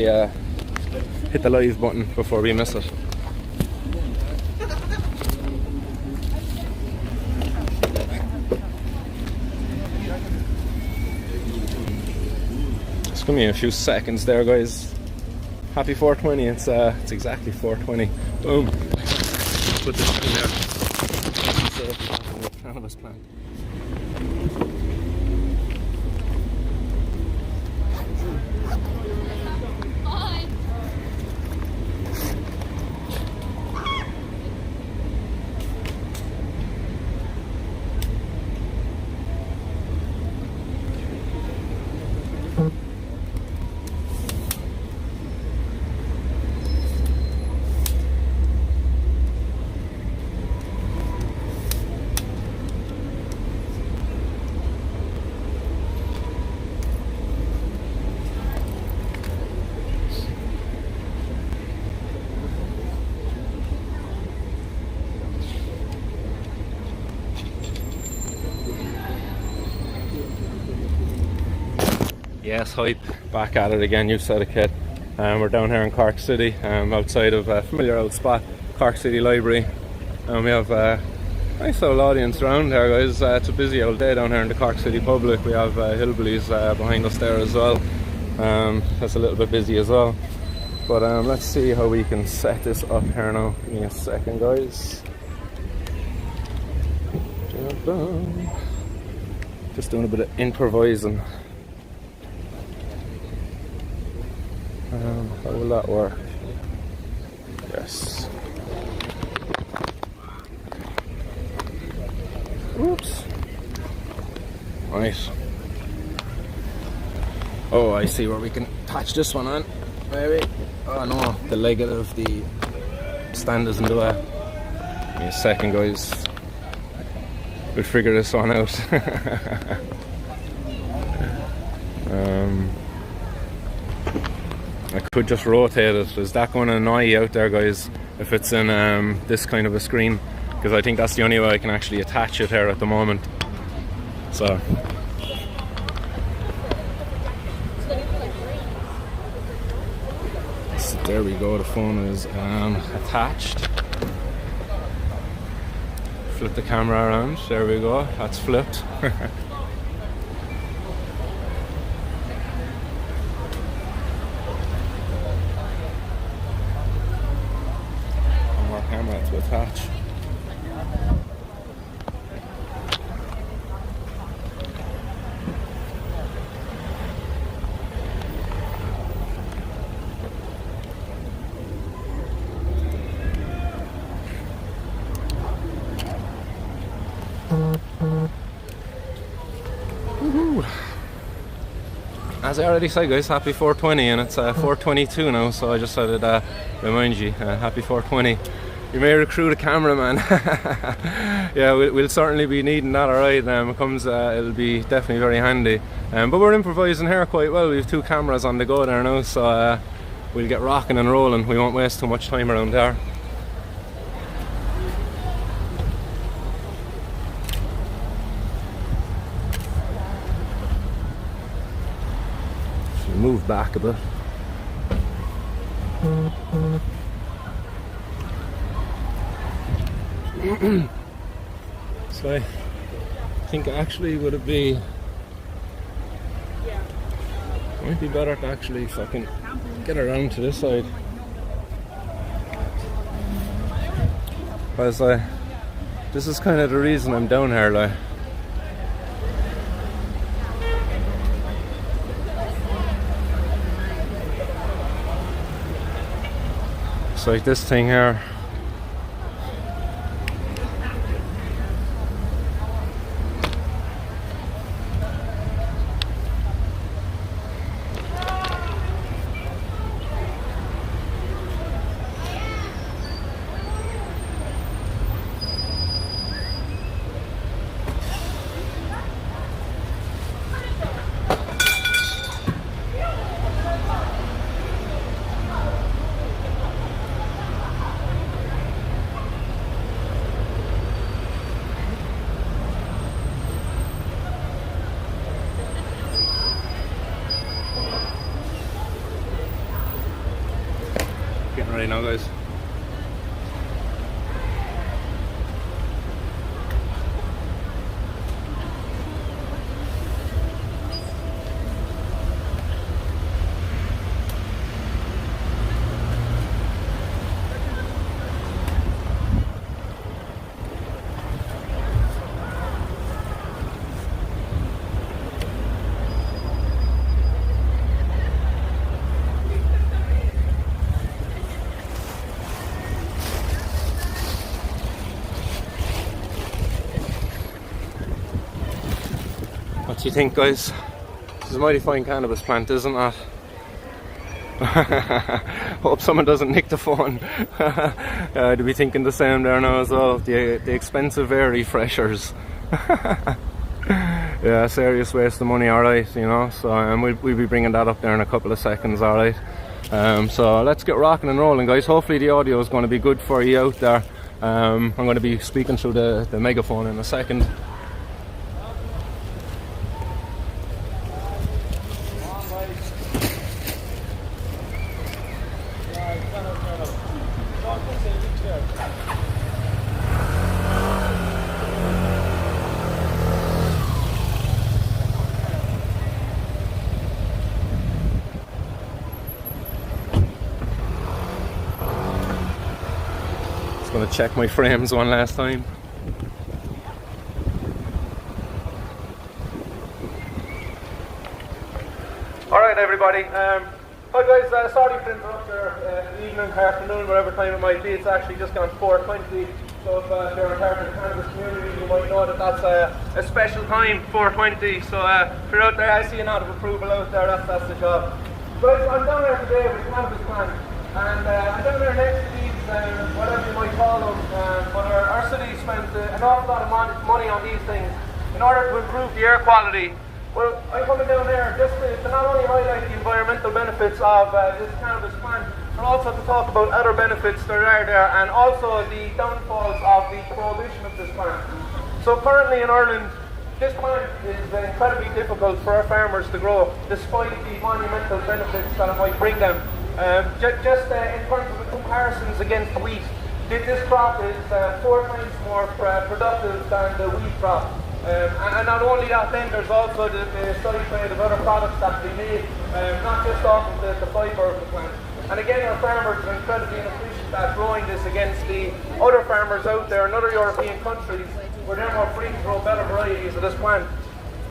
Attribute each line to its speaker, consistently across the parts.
Speaker 1: Yeah, hit the live button before we miss it. Just give me a few seconds there, guys. Happy 420. It's exactly 420. Boom. Put this in there. Set up the cannabis plant. Yes, hype, back at it again. You said it, kid. We're down here in Cork City, outside of a familiar old spot, Cork City Library. And we have a nice old audience around here, guys. It's a busy old day down here in the Cork City public. We have hillbillies behind us there as well. That's a little bit busy as well. But let's see how we can set this up here now. Give me a second, guys. Just doing a bit of improvising. How will that work? Yes. Oops. Right. Oh, I see where we can attach this one on. Maybe. Oh no, the leg of the stand isn't the way. Give me a second, guys. We'll figure this one out. I could just rotate it. Is that going to annoy you out there, guys, if it's in this kind of a screen? Because I think that's the only way I can actually attach it here at the moment. So there we go, the phone is attached. Flip the camera around, there we go, that's flipped. Camera to attach. Woohoo! As I already said, guys, happy 420, and it's 4:22 now, so I just thought I'd remind you, happy 420. You may recruit a cameraman. Yeah, we'll certainly be needing that, alright. It'll be definitely very handy. But we're improvising here quite well. We have 2 cameras on the go there now, so we'll get rocking and rolling. We won't waste too much time around there. Should move back a bit. So I think actually would it be might be better to actually fucking get around to this side, because this is kind of the reason I'm down here, like. It's like this thing here. Alright now guys. What do you think, guys? This is a mighty fine cannabis plant, isn't it? Hope someone doesn't nick the phone. I'd be thinking the same there now as well. The expensive air refreshers. Yeah, serious waste of money, alright, you know. So we'll be bringing that up there in a couple of seconds, alright. So let's get rocking and rolling, guys. Hopefully the audio is going to be good for you out there. I'm going to be speaking through the megaphone in a second. Going to check my frames one last time. Alright everybody, hi guys, sorry for interrupting your evening, afternoon, whatever time it might be. It's actually just gone 4:20, so if you're a part of the cannabis community you might know that that's a special time, 4:20, so if you're out there, I see a nod of approval out there, that's the job. Guys, I'm down there today with the cannabis plant, and I'm down there next to these whatever you might call them, but our city spent an awful lot of money on these things in order to improve the air quality. Well, I'm coming down here just to not only highlight the environmental benefits of this cannabis plant, but also to talk about other benefits that are there, and also the downfalls of the prohibition of this plant. So currently in Ireland, this plant is incredibly difficult for our farmers to grow, despite the monumental benefits that it might bring them. Just in terms of the comparisons against wheat, this crop is 4 times more productive than the wheat crop. And not only that, then there's also the side trade of other products that they made, not just off of the fibre of the plant. And again, our farmers are incredibly inefficient at growing this against the other farmers out there in other European countries where they're more free to grow better varieties of this plant.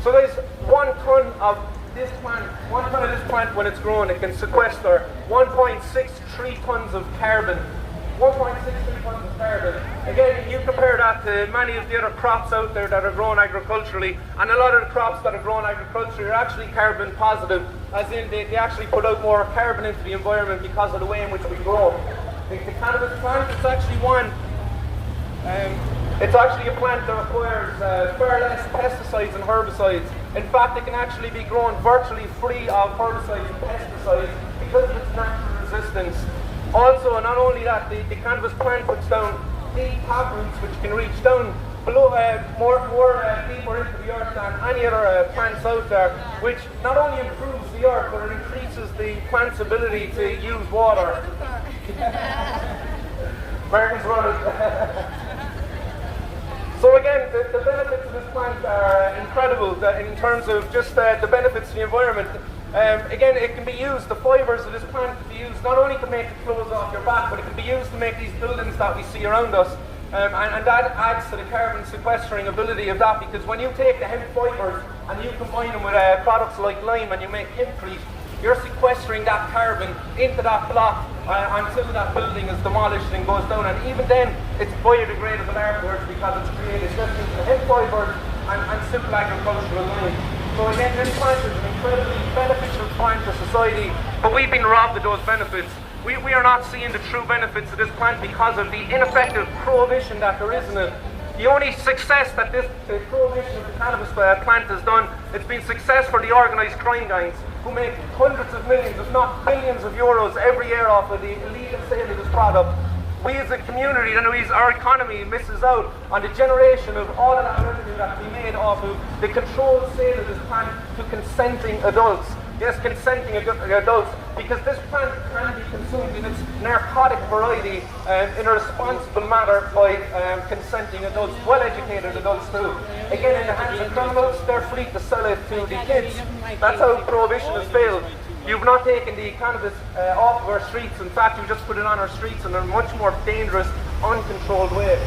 Speaker 1: So there's 1 ton of this plant, 1 ton of this plant when it's grown, it can sequester 1.63 tons of carbon. 1.63 tons of carbon. Again, you compare that to many of the other crops out there that are grown agriculturally, and a lot of the crops that are grown agriculturally are actually carbon positive, as in they actually put out more carbon into the environment because of the way in which we grow. The cannabis plant is actually it's actually a plant that requires far less pesticides and herbicides. In fact, it can actually be grown virtually free of herbicides and pesticides because of its natural resistance. Also, not only that, the cannabis plant puts down deep taproots which can reach down below, more deeper into the earth than any other plants out there, which not only improves the earth, but it increases the plant's ability to use water. Americans run it. So again, the benefits of this plant are incredible in terms of just the benefits to the environment. Again, it can be used, the fibres of this plant can be used not only to make the clothes off your back, but it can be used to make these buildings that we see around us. And that adds to the carbon sequestering ability of that, because when you take the hemp fibres and you combine them with products like lime and you make hempcrete, you're sequestering that carbon into that block until that building is demolished and goes down. And even then, it's biodegradable afterwards because it's created just using the hemp fibres and simple agricultural lime. So again, this plant is an incredibly beneficial plant to society, but we've been robbed of those benefits. We are not seeing the true benefits of this plant because of the ineffective prohibition that there is in it. The only success that the prohibition of the cannabis plant has done, it's been success for the organised crime gangs, who make hundreds of millions, if not billions of euros every year off of the illegal sale of this product. We as a community, our economy misses out on the generation of all of that revenue that can be made off of the controlled sale of this plant to consenting adults. Yes, consenting adults, because this plant can be consumed in its narcotic variety in a responsible manner by consenting adults, well-educated adults too. Again, in the hands of criminals, they're free to sell it to the kids. That's how prohibition has failed. You've not taken the cannabis off of our streets. In fact, you just put it on our streets in a much more dangerous, uncontrolled way.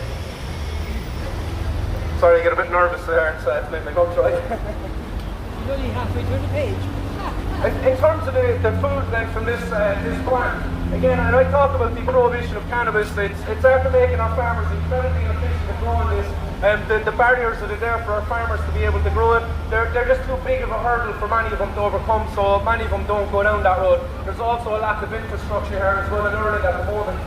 Speaker 1: Sorry, I get a bit nervous there. It's my mouth dry.
Speaker 2: You're only halfway through the page.
Speaker 1: In terms of the food then from this plant, again, and I talk about the prohibition of cannabis, it's after making our farmers incredibly inefficient at growing this. The barriers that are there for our farmers to be able to grow it, they're just too big of a hurdle for many of them to overcome, so many of them don't go down that road. There's also a lack of infrastructure here as well in Ireland at the moment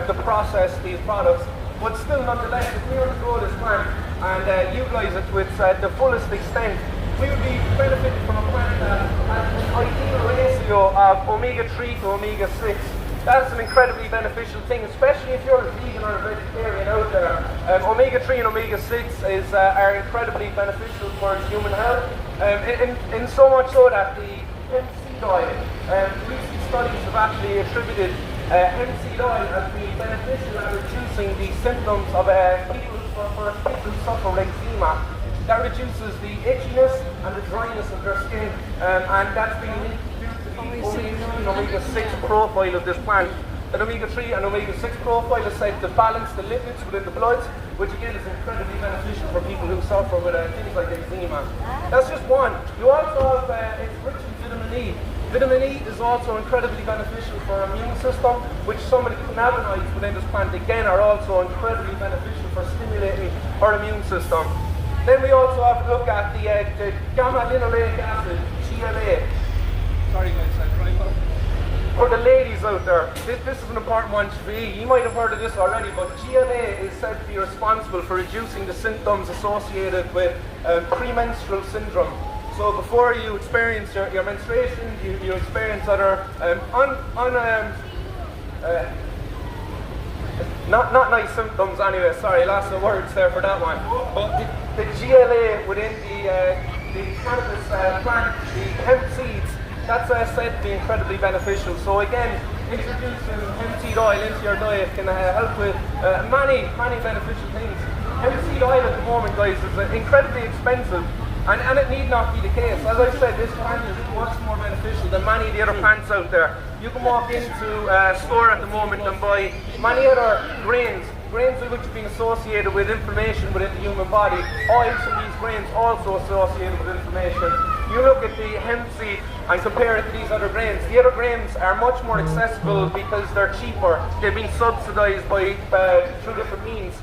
Speaker 1: to process these products. But still, nonetheless, if we were to grow this plant and utilise it to its the fullest extent, we would be benefiting from a plant that has an ideal ratio of omega-3 to omega-6. That's an incredibly beneficial thing, especially if you're a vegan or a vegetarian out there. Omega-3 and omega-6 are incredibly beneficial for human health, in so much so that the hemp seed oil, recent studies have actually attributed hemp seed oil as being beneficial at reducing the symptoms of people who suffer with eczema. That reduces the itchiness and the dryness of their skin, and that's been linked due to the omega-3 and omega-6 profile of this plant. An omega-3 and omega-6 profile is said to balance the lipids within the blood, which again is incredibly beneficial for people who suffer with things like eczema. That's just one. You also have, it's rich in vitamin E. Vitamin E is also incredibly beneficial for our immune system, which some of the cannabinoids within this plant again are also incredibly beneficial for stimulating our immune system. Then we also have to look at the gamma-linolenic acid, GLA. Sorry guys, I drive up. For the ladies out there, this is an important one for you. You might have heard of this already, but GLA is said to be responsible for reducing the symptoms associated with premenstrual syndrome. So before you experience your menstruation, you experience other not nice symptoms anyway, sorry, lots of words there for that one. But the GLA within the cannabis plant, the hemp seeds, that's said to be incredibly beneficial. So again, introducing hemp seed oil into your diet can help with many beneficial things. Hemp seed oil at the moment, guys, is incredibly expensive. And it need not be the case. As I said, this plant is much more beneficial than many of the other plants out there. You can walk into a store at the moment and buy many other grains which have been associated with inflammation within the human body. Oils from these grains also associated with inflammation. You look at the hemp seed and compare it to these other grains. The other grains are much more accessible because they're cheaper. They've been subsidised by through different means.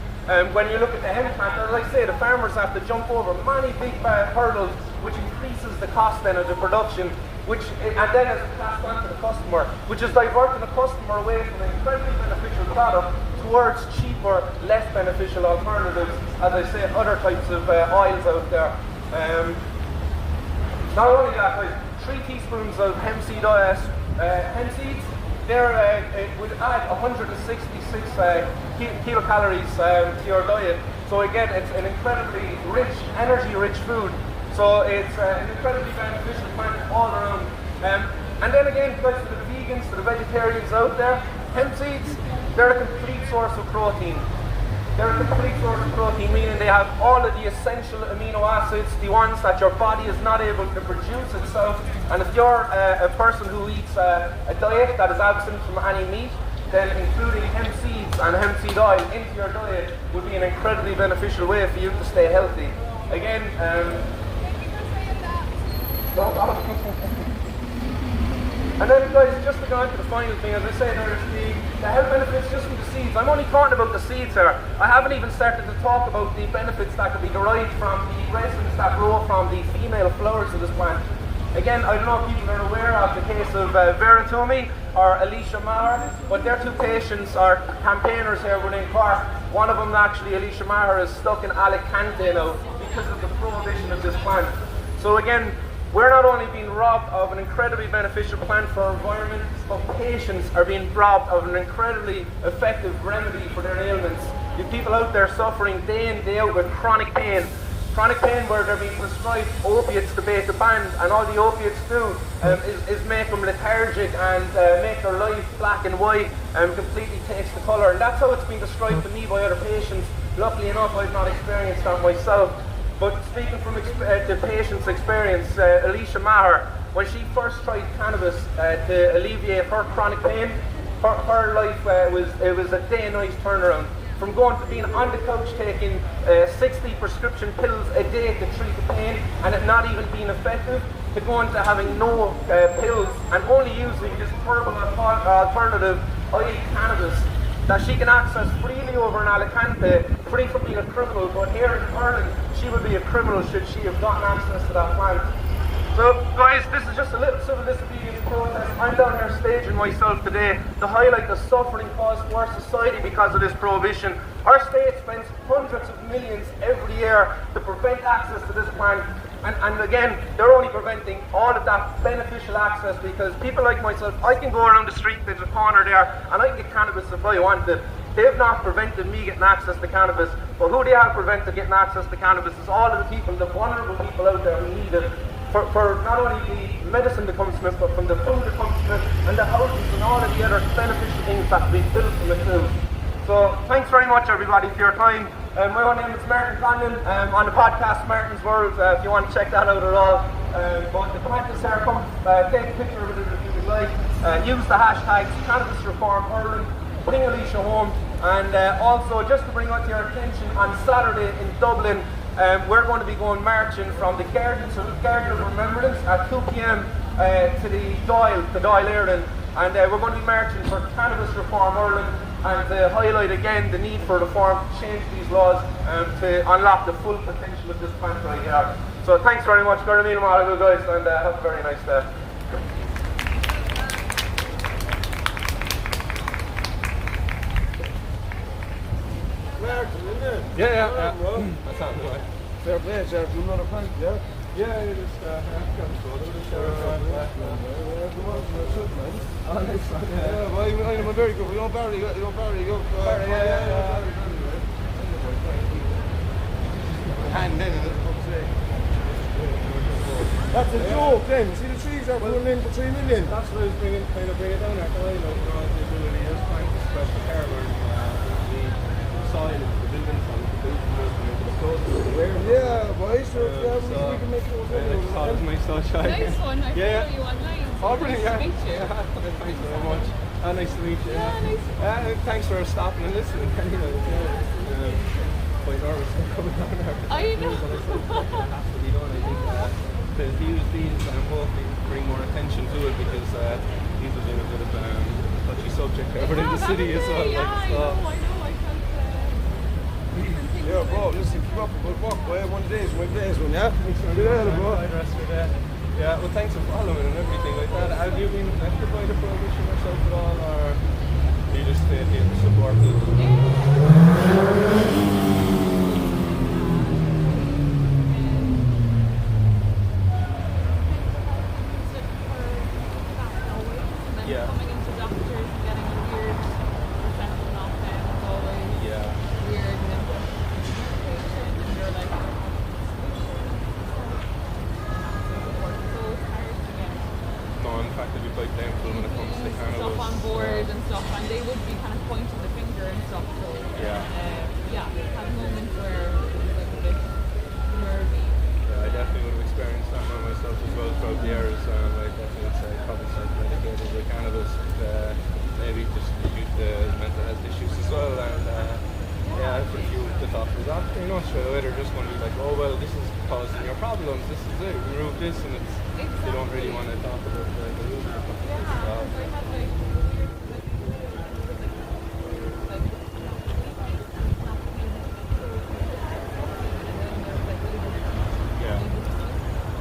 Speaker 1: When you look at the hemp plant, as I say, the farmers have to jump over many big hurdles, which increases the cost then of the production, and then it's passed on to the customer, which is diverting the customer away from an incredibly beneficial product towards cheaper, less beneficial alternatives, as I say, other types of oils out there. Not only that, like 3 teaspoons of hemp seed oil, hemp seeds, it would add 166 kilocalories to your diet. So again, it's an incredibly rich, energy-rich food. So it's an incredibly beneficial plant all around. And then again, guys, for the vegans, for the vegetarians out there, hemp seeds, they're a complete source of protein. They're a complete source of protein, meaning they have all of the essential amino acids, the ones that your body is not able to produce itself. And if you're a person who eats a diet that is absent from any meat, then including hemp seeds and hemp seed oil into your diet would be an incredibly beneficial way for you to stay healthy. Again, and then guys, just to go on to the final thing, as I say, there's the health benefits just from the seeds. I'm only talking about the seeds here. I haven't even started to talk about the benefits that could be derived from the resins that grow from the female flowers of this plant. Again, I don't know if people are aware of the case of Vera Toomey or Alicia Maher, but their 2 patients are campaigners here within Cork. One of them, actually, Alicia Maher, is stuck in Alicante now because of the prohibition of this plant. So again, we're not only being robbed of an incredibly beneficial plant for our environment, but patients are being robbed of an incredibly effective remedy for their ailments. You have people out there suffering day in, day out with chronic pain chronic pain where they're being prescribed opiates to beat the band, and all the opiates do is make them lethargic and make their life black and white and completely takes the colour. And that's how it's been described to me by other patients. Luckily enough, I've not experienced that myself. But speaking from the patient's experience, Alicia Maher, when she first tried cannabis to alleviate her chronic pain, her life was a day and night turnaround. From going to being on the couch taking 60 prescription pills a day to treat the pain and it not even being effective, to going to having no pills and only using this herbal alternative, i.e. cannabis, that she can access freely over in Alicante, free from being a criminal, but here in Ireland she would be a criminal should she have gotten access to that plant. So guys, this is just a little civil disobedience protest. I'm down here staging myself today to highlight the suffering caused to our society because of this prohibition. Our state spends hundreds of millions every year to prevent access to this plant. And again, they're only preventing all of that beneficial access because people like myself, I can go around the street, there's a corner there, and I can get cannabis if I want it. They've not prevented me getting access to cannabis, but who they have prevented getting access to cannabis is all of the people, the vulnerable people out there who need it. For not only the medicine that comes from it, but from the food that comes from it, and the houses and all of the other beneficial things that we built from it too. So thanks very much everybody for your time. My own name is Martin Condon. On the podcast Martin's World, if you want to check that out at all. But the comment is there, come take a picture of it if you would like. Use the hashtags Cannabis Reform Ireland, bring Alicia home, and also just to bring out to your attention, on Saturday in Dublin, we're going to be going marching from the Garden of Remembrance at 2 p.m. to the Dáil Éireann, and we're going to be marching for Cannabis Reform Ireland and to highlight again the need for reform to change these laws to unlock the full potential of this plant right here. So thanks very much, Garden of Remembrance, guys, and have a very nice day. Yeah. That sounds right.
Speaker 3: Fair play, Sheriff. You another pint, yeah?
Speaker 1: Yeah, it is. Come on,
Speaker 3: Oh, nice one. Yeah, well, I'm very good. You don't barely go. And then that's a joke then. See the trees are pulling in for 3 million.
Speaker 1: That's what I was bring it down there. I know the ability is trying to spread the terror the soil, the buildings, and the buildings.
Speaker 3: Yeah, boy, sure. We can make it work.
Speaker 1: It's nice sunshine.
Speaker 4: Nice one. I follow you online.
Speaker 1: Oh, brilliant,
Speaker 4: Nice to meet you.
Speaker 1: Thanks very much. Nice to meet you.
Speaker 4: Yeah, nice.
Speaker 1: Thanks for stopping and listening. Quite nervous coming down there.
Speaker 4: I know.
Speaker 1: But I said it has to be done. I think to use these and hopefully bring more attention to it because these have been a bit of a touchy subject over in the city as well.
Speaker 4: Yeah, I know. I felt
Speaker 3: Yeah, bro, listen, keep up a good walk, boy. One of these, my place one, yeah?
Speaker 1: Yeah, well, thanks for following and everything like that. Have you been affected by the prohibition yourself at all, or you just stay here to support
Speaker 4: Yeah. Coming into doctors and getting a weird reception off them is always weird. And then communication, and you're like,
Speaker 1: in fact, they'd be quite thankful when it comes to cannabis.
Speaker 4: Stuff on board and stuff, and they would be kind of pointing the finger and stuff. So we've had moments where it was like a bit nervy.
Speaker 1: Yeah, I definitely would have experienced that one myself as well throughout the years. I definitely would say probably self-medicated with cannabis, maybe just due to mental health issues as well. And for you, the thought was after, straight away they're just going to be like, oh well, this is causing your problems, this is it, remove this, and it's they don't really want to talk about the root of it.
Speaker 4: I had like weird,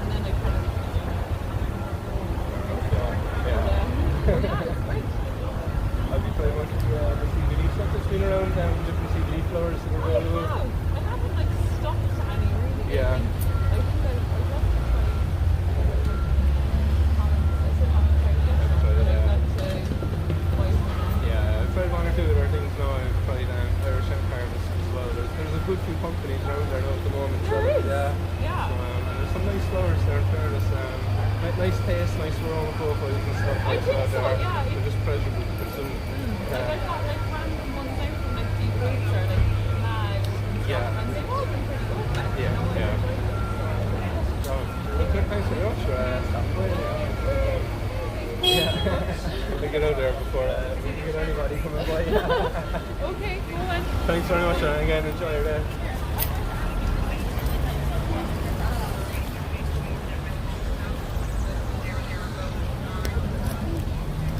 Speaker 4: and then I kind of
Speaker 1: Have you tried much of the CBD stuff that's been around, different CBD flowers that are available?
Speaker 4: I haven't like stopped any really.
Speaker 1: Yeah.
Speaker 4: I think I
Speaker 1: I've tried one or two other things now. I've tried Irish hemp harvest as well. There's a good few companies around there now at the moment.
Speaker 4: There is?
Speaker 1: Yeah.
Speaker 4: Yeah.
Speaker 1: So, and there's some nice flowers there in fairness. Nice taste, nice aroma profiles and stuff.
Speaker 4: I think so, yeah.
Speaker 1: They're just pleasurable to consume.
Speaker 4: Like I got like random ones out from like deep roots or like mag and stuff,
Speaker 1: Yeah.
Speaker 4: and they've all been pretty good. Like, you know, I
Speaker 1: Yeah.
Speaker 4: enjoyed them.
Speaker 1: So, okay, thanks very much. Stop by. Yeah. We get out there before we can get anybody coming by.
Speaker 4: Okay, go on.
Speaker 1: Thanks very much, and again, enjoy your day.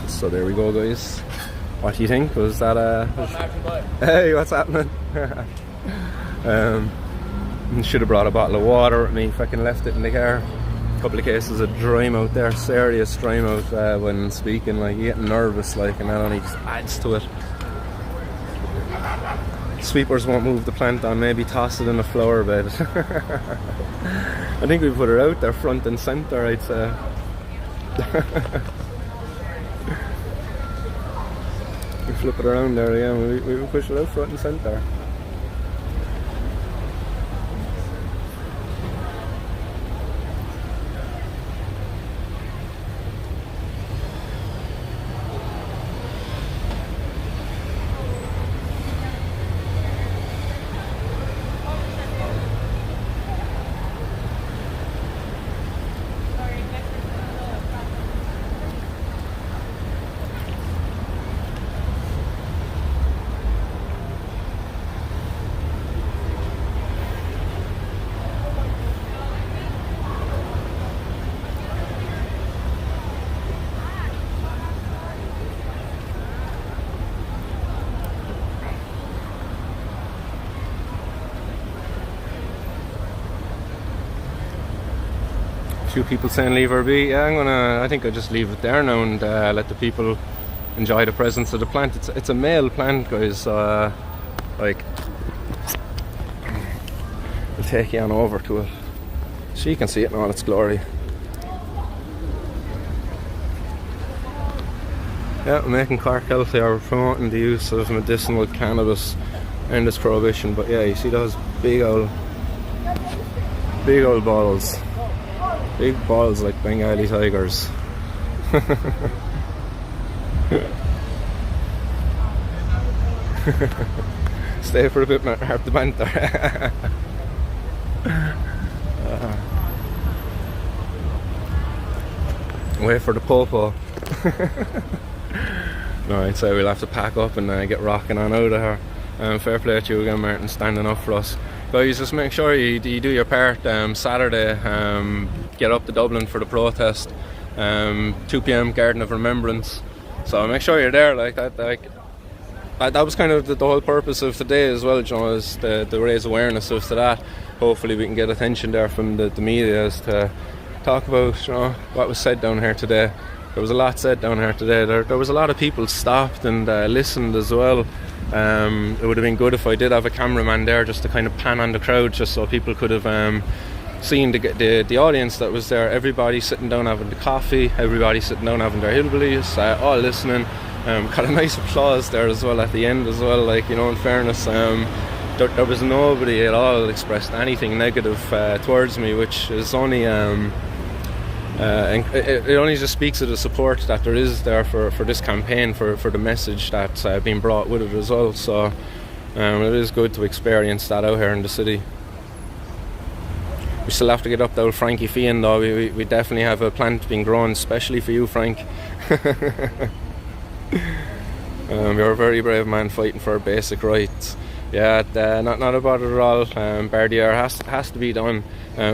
Speaker 1: So there we go, guys. What do you think? Was that Hey, what's happening? Should have brought a bottle of water with me. Fucking left it in the car. A couple of cases of dry mouth there, serious dry mouth when speaking, like getting nervous, like, and that only just adds to it. Sweepers won't move the plant on, maybe toss it in a flower bed. I think we put her out there front and centre, I'd say. We flip it around there again, we push it out front and centre. Few people saying leave her be. Yeah, I think I'll just leave it there now and let the people enjoy the presence of the plant. It's a male plant, guys, so like we'll take you on over to it so you can see it in all its glory. Yeah, we're making Cork healthier, we're promoting the use of medicinal cannabis and its prohibition. But yeah, you see those big old balls. Big balls like Bengali tigers. Stay for a bit, man. Have the banter. Wait for the popo. No, I'd say we'll have to pack up and get rocking on out of here. Fair play to you again, Martin, standing up for us. Guys, just make sure you do your part. Saturday, get up to Dublin for the protest. 2 p.m. Garden of Remembrance. So make sure you're there. Like that was kind of the whole purpose of today as well, you know, is to raise awareness of that. Hopefully we can get attention there from the media as to talk about, you know, what was said down here today. There was a lot said down here today. There was a lot of people stopped and listened as well. It would have been good if I did have a cameraman there just to kind of pan on the crowd, just so people could have seen the audience that was there. Everybody sitting down having the coffee, everybody sitting down having their hillbillies, all listening. Got a nice applause there as well at the end as well, like, you know, in fairness. There was nobody at all expressed anything negative towards me, which is only it only just speaks of the support that there is there for this campaign, for the message that's being brought with it as well. So it is good to experience that out here in the city. We still have to get up to old Frankie Fian though. We definitely have a plant being grown especially for you, Frank. You're a very brave man fighting for basic rights. Yeah, not about it at all. Bardier has to be done.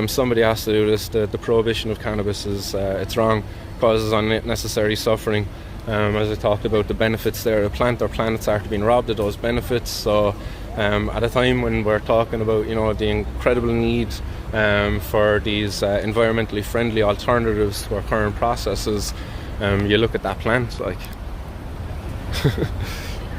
Speaker 1: Somebody has to do this. The prohibition of cannabis is it's wrong, causes unnecessary suffering. As I talked about the benefits there, our planets are being robbed of those benefits. So at a time when we're talking about, you know, the incredible need for these environmentally friendly alternatives to our current processes, you look at that plant, like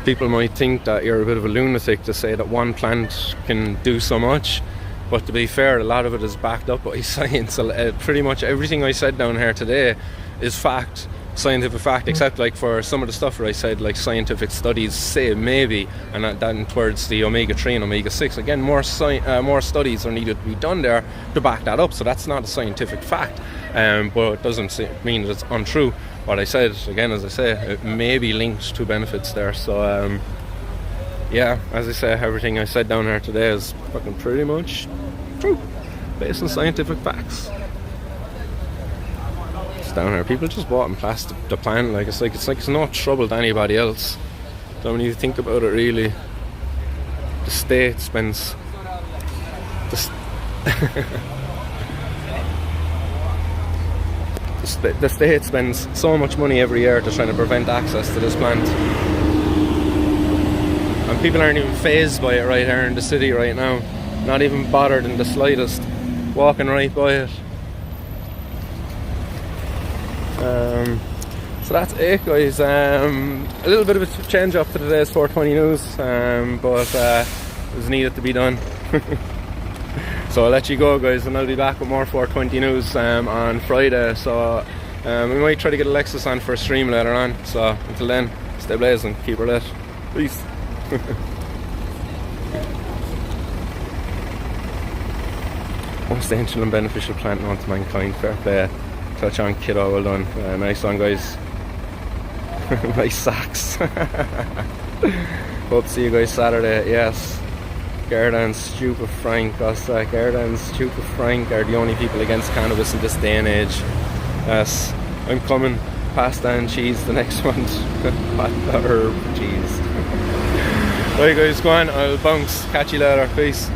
Speaker 1: people might think that you're a bit of a lunatic to say that one plant can do so much, but to be fair, a lot of it is backed up by science. Pretty much everything I said down here today is fact. scientific fact, except like for some of the stuff where I said like scientific studies say maybe, and that towards the omega-3 and omega-6, again more studies are needed to be done there to back that up, so that's not a scientific fact, but it doesn't mean that it's untrue. What I said, again, as I say, it may be linked to benefits there, so yeah, as I say, everything I said down here today is fucking pretty much true, based on scientific facts. Down here, people just bought and plastic the plant, like it's no trouble to anybody else. So when you think about it, really, the state spends the state spends so much money every year to try to prevent access to this plant, and people aren't even fazed by it right here in the city right now, not even bothered in the slightest, walking right by it. So that's it, guys. A little bit of a change up to today's 420 news, but it was needed to be done. So I'll let you go, guys, and I'll be back with more 420 news on Friday. So we might try to get Alexis on for a stream later on. So until then, stay blazing, keep her lit. Peace. Most ancient and beneficial plant known to mankind. Fair play. Touch on, kiddo, well done. Nice one, guys. Nice socks. Hope to see you guys Saturday. Yes, Garden, Stupid Frank, Garden, Stupid Frank are the only people against cannabis in this day and age. Yes, I'm coming. Pasta and cheese the next month. Pasta or cheese. Right, guys, go on, I'll bounce. Catch you later. Peace.